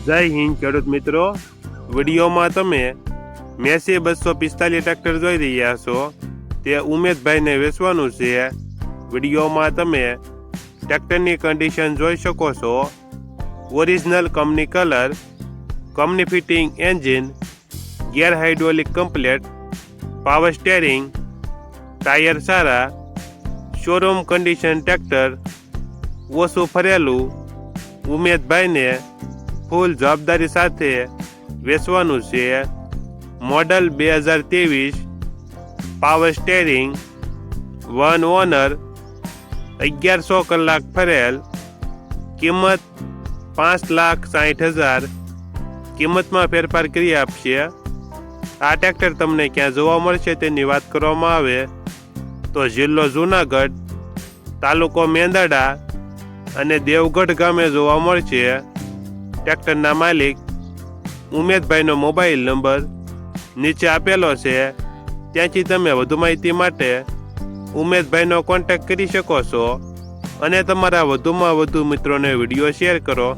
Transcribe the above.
જય હિન્દ ખેડૂત મિત્રો, વિડીયોમાં તમે મેસી 245 ટ્રેક્ટર જોઈ રહ્યા છો. તે ઉમેદભાઈને વેચવાનું છે. વિડીયોમાં તમે ટ્રેક્ટરની કન્ડિશન જોઈ શકો છો. Original company colour, company fitting engine, gear hydraulic complete, power steering, tyre સારા, શોરૂમ કન્ડિશન ટ્રેક્ટર, ઓછું ફરેલું. ઉમેદભાઈને ફૂલ જવાબદારી સાથે વેચવાનું છે. મોડલ 2023, પાવર સ્ટેરિંગ, 1 ઓનર, 1100 કલાક ફરેલ. કિંમત 5,60,000. કિંમતમાં ફેરફાર કરી આપશે. આ ટ્રેક્ટર તમને ક્યાં જોવા મળશે તેની વાત કરવામાં આવે તો જિલ્લો જૂનાગઢ, તાલુકો મેંદરડા અને દેવગઢ ગામે જોવા મળશે. ટ્રેક્ટરના માલિક ઉમેદભાઈનો મોબાઈલ નંબર નીચે આપેલો છે. ત્યાંથી તમે વધુ માહિતી માટે ઉમેદભાઈનો કોન્ટેક્ટ કરી શકો છો અને તમારા વધુમાં વધુ મિત્રોને વિડીયો શેર કરો.